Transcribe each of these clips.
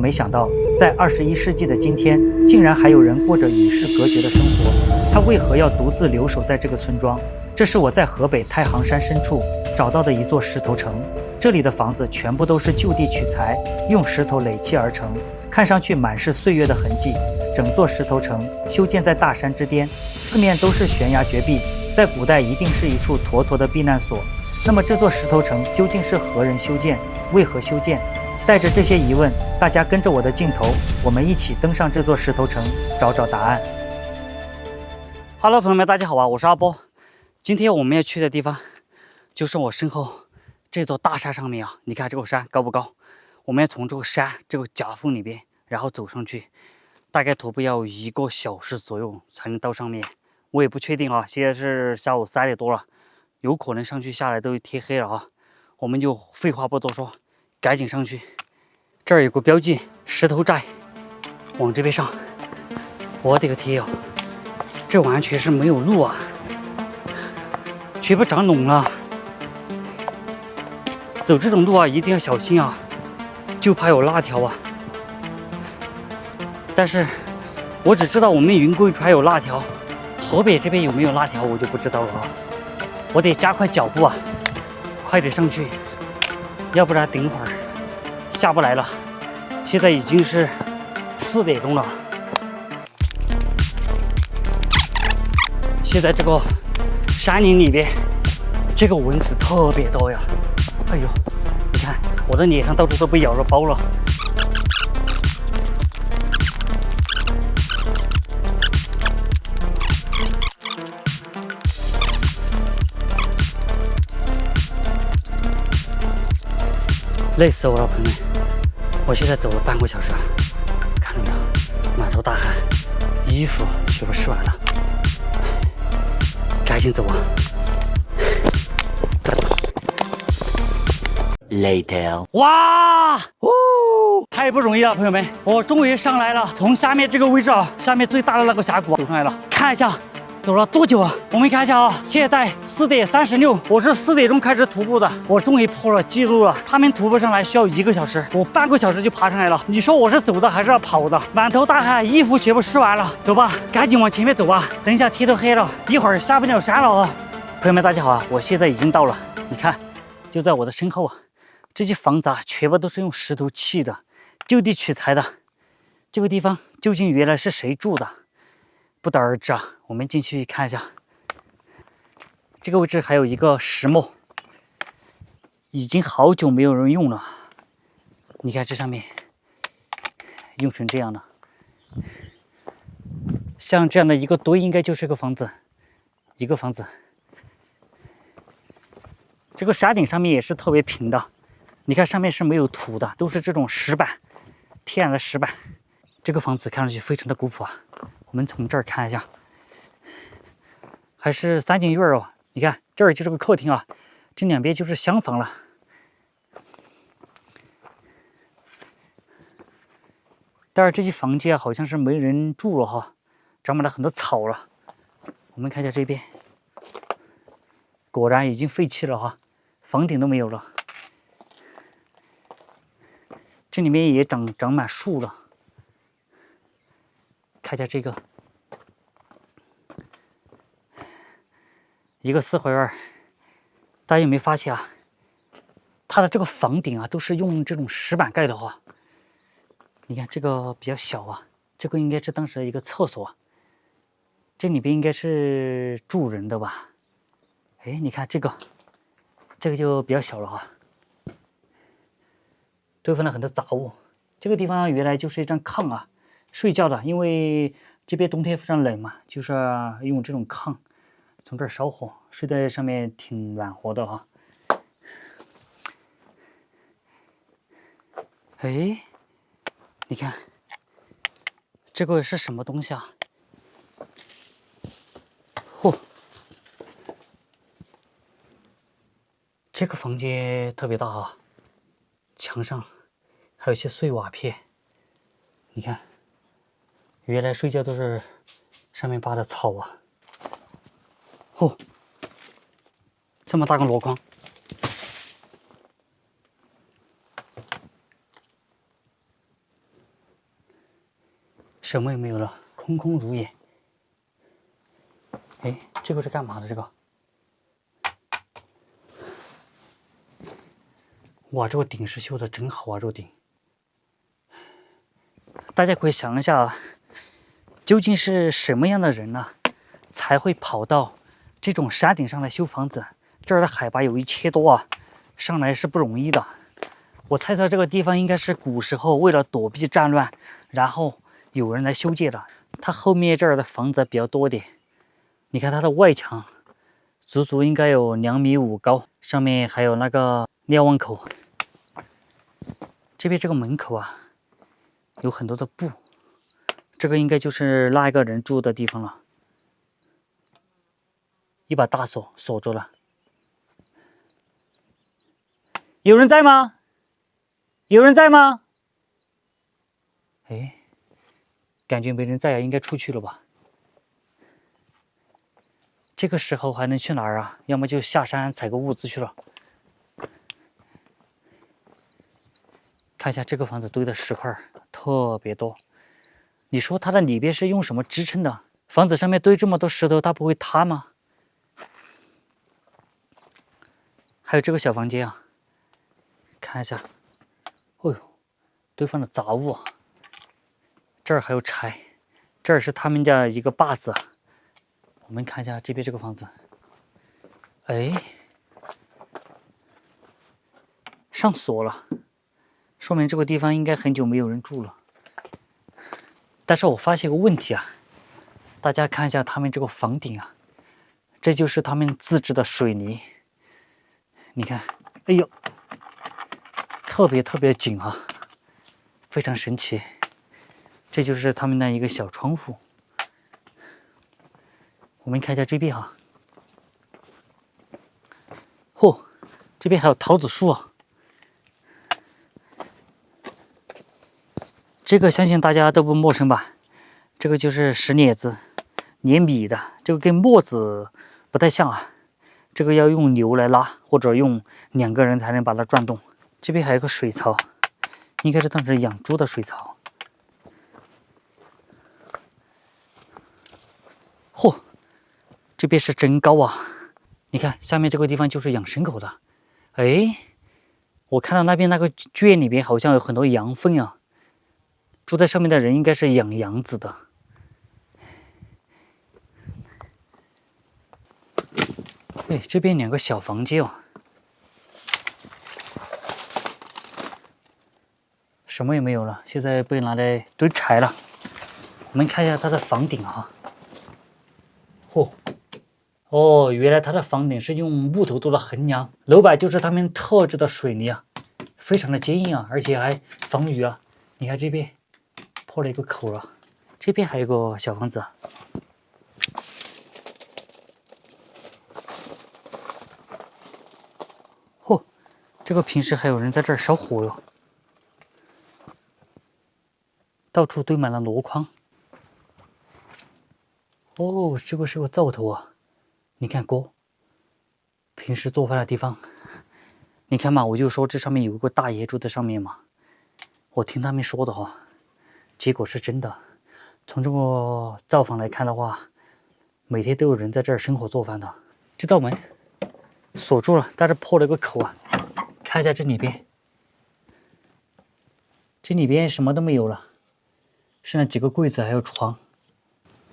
没想到，在21世纪的今天，竟然还有人过着与世隔绝的生活。他为何要独自留守在这个村庄？这是我在河北太行山深处找到的一座石头城。这里的房子全部都是就地取材，用石头垒砌而成，看上去满是岁月的痕迹。整座石头城修建在大山之巅，四面都是悬崖绝壁，在古代一定是一处妥妥的避难所。那么这座石头城究竟是何人修建？为何修建？带着这些疑问，大家跟着我的镜头，我们一起登上这座石头城，找找答案。Hello， 朋友们，大家好啊，我是阿波。今天我们要去的地方，就是我身后这座大山上面啊。你看这个山高不高？我们要从这个山这个夹缝里边，然后走上去，大概徒步要1个小时左右才能到上面。我也不确定啊，现在是下午3点多了，有可能上去下来都天黑了啊。我们就废话不多说，赶紧上去。这儿有个标记，石头寨，往这边上。我的个天哦，这完全是没有路啊，全部长垄了。走这种路啊，一定要小心啊，就怕有辣条啊。但是我只知道我们云贵川有辣条，河北这边有没有辣条我就不知道了啊。我得加快脚步啊，快点上去，要不然等会儿下不来了。现在已经是4点钟了，现在这个山林里边，这个蚊子特别多呀。哎呦，你看我的脸上到处都被咬着包了。累死我了，朋友们！我现在走了半个小时，看到没有？满头大汗，衣服全部湿完了，赶紧走啊 ！Later， 哇哦，太不容易了，朋友们！我终于上来了，从下面这个位置啊，下面最大的那个峡谷走上来了，看一下。走了多久啊？我们看一下啊，现在4点36，我是4点钟开始徒步的，我终于破了记录了。他们徒步上来需要1个小时，我半个小时就爬上来了。你说我是走的还是要跑的？满头大汗，衣服全部湿完了。走吧，赶紧往前面走吧，等一下天都黑了，一会儿下不了山了啊！朋友们，大家好啊，我现在已经到了，你看，就在我的身后啊，这些房子啊，全部都是用石头砌的，就地取材的。这个地方究竟原来是谁住的？不得而知啊，我们进去看一下。这个位置还有一个石磨，已经好久没有人用了。你看这上面用成这样了，像这样的一个堆，应该就是个房子，一个房子。这个山顶上面也是特别平的，你看上面是没有土的，都是这种石板，天然的石板。这个房子看上去非常的古朴啊。我们从这儿看一下，还是3间院哦。你看这儿就是个客厅啊，这两边就是厢房了。但是这些房间啊，好像是没人住了哈，长满了很多草了。我们看一下这边，果然已经废弃了哈，房顶都没有了。这里面也长满树了。看一下这个，一个4合院，大家有没有发现啊？它的这个房顶啊，都是用这种石板盖的哈。你看这个比较小啊，这个应该是当时的一个厕所，这里边应该是住人的吧？哎，你看这个就比较小了哈，堆放了很多杂物。这个地方原来就是一张炕啊。睡觉的，因为这边冬天非常冷嘛，就是用这种炕，从这儿烧火，睡在上面挺暖和的哈。哎，你看，这个是什么东西啊？嚯，这个房间特别大啊，墙上还有一些碎瓦片，你看。原来睡觉都是上面扒的草啊！嚯，这么大个箩筐，什么也没有了，空空如也。哎，这个是干嘛的？这个？哇，这个顶是修的真好啊！这个顶，大家可以想一下啊，究竟是什么样的人呢，才会跑到这种山顶上来修房子？这儿的海拔有1000多啊，上来是不容易的。我猜测这个地方应该是古时候为了躲避战乱，然后有人来修建的。它后面这儿的房子比较多点，你看它的外墙，足足应该有2.5米高，上面还有那个瞭望口。这边这个门口啊，有很多的布，这个应该就是那一个人住的地方了。一把大锁锁住了。有人在吗？有人在吗？哎，感觉没人在啊，应该出去了吧？这个时候还能去哪儿啊？要么就下山采个物资去了。看一下这个房子堆的石块特别多，你说它的里边是用什么支撑的？房子上面堆这么多石头，它不会塌吗？还有这个小房间啊，看一下，哦呦，堆放的杂物啊，这儿还有柴，这儿是他们家一个坝子。我们看一下这边这个房子，哎，上锁了，说明这个地方应该很久没有人住了。但是我发现个问题啊，大家看一下他们这个房顶啊，这就是他们自制的水泥。你看，哎呦，特别紧啊，非常神奇。这就是他们的一个小窗户。我们看一下这边啊，嚯，这边还有桃子树啊。这个相信大家都不陌生吧？这个就是石碾子，碾米的。这个跟磨子不太像啊，这个要用牛来拉，或者用2个人才能把它转动。这边还有个水槽，应该是当时养猪的水槽。嚯，这边是真高啊！你看下面这个地方就是养牲口的。哎，我看到那边那个圈里边好像有很多羊粪啊。住在上面的人应该是养羊子的。哎，这边2个小房间哦，什么也没有了，现在被拿来堆柴了。我们看一下它的房顶啊，嚯，哦，原来它的房顶是用木头做的横梁，楼板就是他们特制的水泥啊，非常的坚硬啊，而且还防雨啊。你看这边破了一个口了，这边还有个小房子啊。嚯，这个平时还有人在这儿烧火哟，到处堆满了箩筐。哦，这个是个灶头啊，你看锅，平时做饭的地方。你看嘛，我就说这上面有一个大爷住在上面嘛，我听他们说的话，结果是真的。从这个灶房来看的话，每天都有人在这儿生火做饭的。这道门锁住了，但是破了个口啊。看一下这里边，这里边什么都没有了，剩下几个柜子还有床。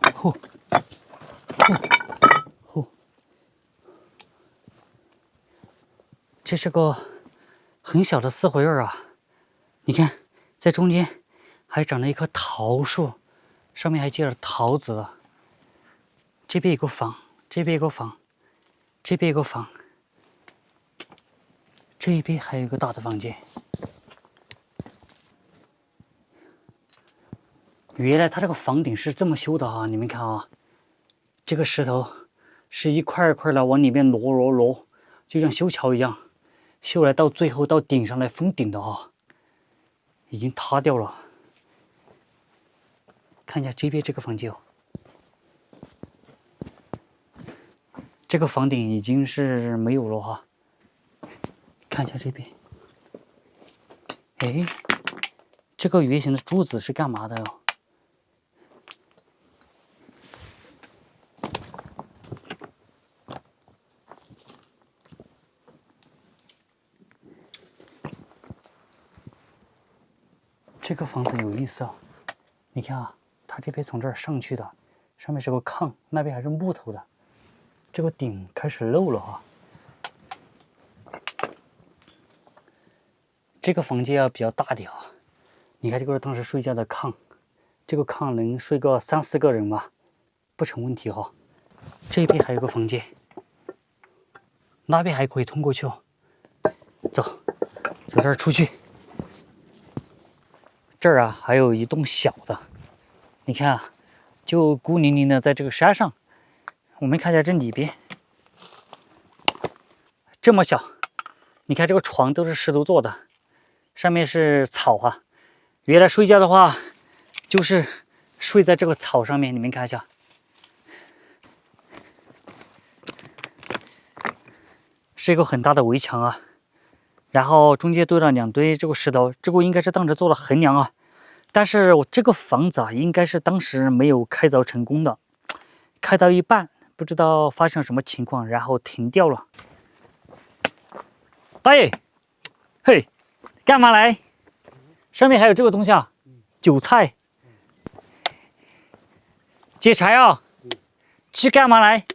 嚯，嚯，这是个很小的4合院啊。你看，在中间还长了一棵桃树，上面还结了桃子。这边有个房，这边有个房，这边有个房，这一边还有一个大的房间。原来它这个房顶是这么修的啊！你们看啊，这个石头是一块一块的往里面挪，就像修桥一样，修来到最后到顶上来封顶的啊，已经塌掉了。看一下这边这个房间哦，这个房顶已经是没有了哈。看一下这边，哎，这个圆形的柱子是干嘛的哟？这个房子有意思啊！你看啊，它这边从这儿上去的，上面是个炕，那边还是木头的，这个顶开始漏了哈。这个房间啊比较大点啊，你看这个是当时睡觉的炕，这个炕能睡个3、4个人吧，不成问题哈。这边还有个房间，那边还可以通过去哦。走，从这儿出去。这儿啊还有一栋小的，你看啊，就孤零零的在这个山上。我们看一下这里边，这么小，你看这个床都是石头做的，上面是草啊。原来睡觉的话，就是睡在这个草上面。你们看一下，是一个很大的围墙啊。然后中间堆了2堆这个石头，这个应该是当时做了横梁啊。但是我这个房子啊，应该是当时没有开凿成功的，开到一半，不知道发生什么情况，然后停掉了。大爷，嘿，干嘛来？上面还有这个东西啊，韭菜。解柴啊？去干嘛来？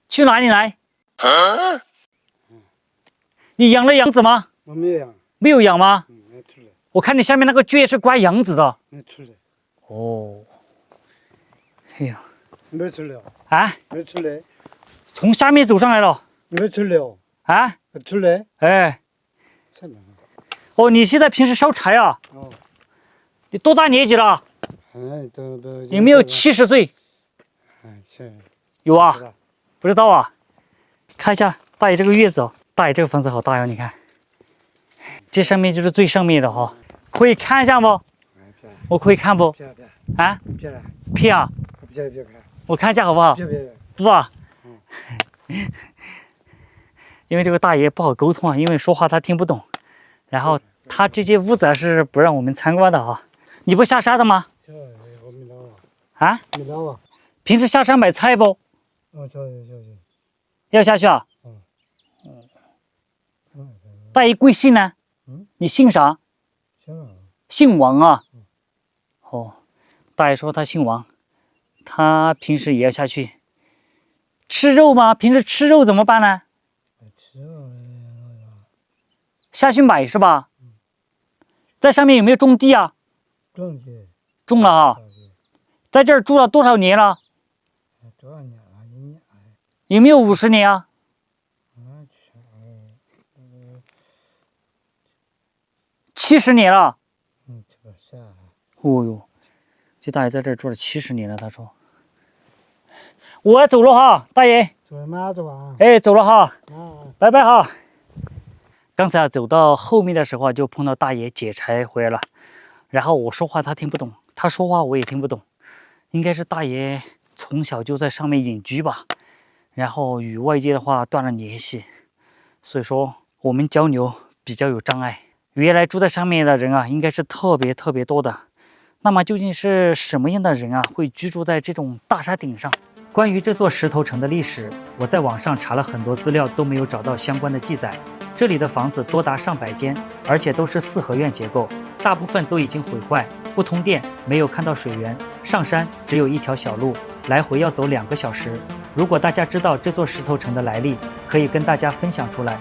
去哪里来？你养了羊子吗？我没有养，没有养吗？没出来，我看你下面那个圈是关羊子的。没出来，哦，哎呀，没出来，啊，没出来，从下面走上来了没出来，啊？没出来，哎，真的，哦，你现在平时烧柴啊？哦，你多大年纪了？哎，都，有没有70岁？哎，是，有啊，不知道啊。看一下大爷这个院子哦，大爷这个房子好大呀，你看，这上面就是最上面的哈，可以看一下不？我可以看不？啊？骗啊？别看，我看一下好不好？别，不啊。因为这个大爷不好沟通啊，因为说话他听不懂。然后他这间屋子是不让我们参观的啊。你不下山的吗？我没到啊？没到啊。平时下山买菜不？哦，下去。要下去啊？大爷贵姓呢？你姓啥？姓王啊。哦，大爷说他姓王，他平时也要下去吃肉吗？平时吃肉怎么办呢？下去买是吧？在上面有没有种地啊？种了啊。在这儿住了多少年了？多少年了？1年。有没有50年啊？70年了。这个是啊。哦哟，这大爷在这儿住了70年了。他说：“我走了哈，大爷。”走吗？走啊。哎，走了哈。拜拜哈。刚才啊，走到后面的时候啊，就碰到大爷解柴回来了。然后我说话他听不懂，他说话我也听不懂。应该是大爷从小就在上面隐居吧，然后与外界的话断了联系，所以说我们交流比较有障碍。原来住在上面的人啊，应该是特别多的。那么究竟是什么样的人啊，会居住在这种大山顶上？关于这座石头城的历史，我在网上查了很多资料，都没有找到相关的记载。这里的房子多达上百间，而且都是4合院结构，大部分都已经毁坏，不通电，没有看到水源，上山只有一条小路，来回要走2个小时。如果大家知道这座石头城的来历，可以跟大家分享出来。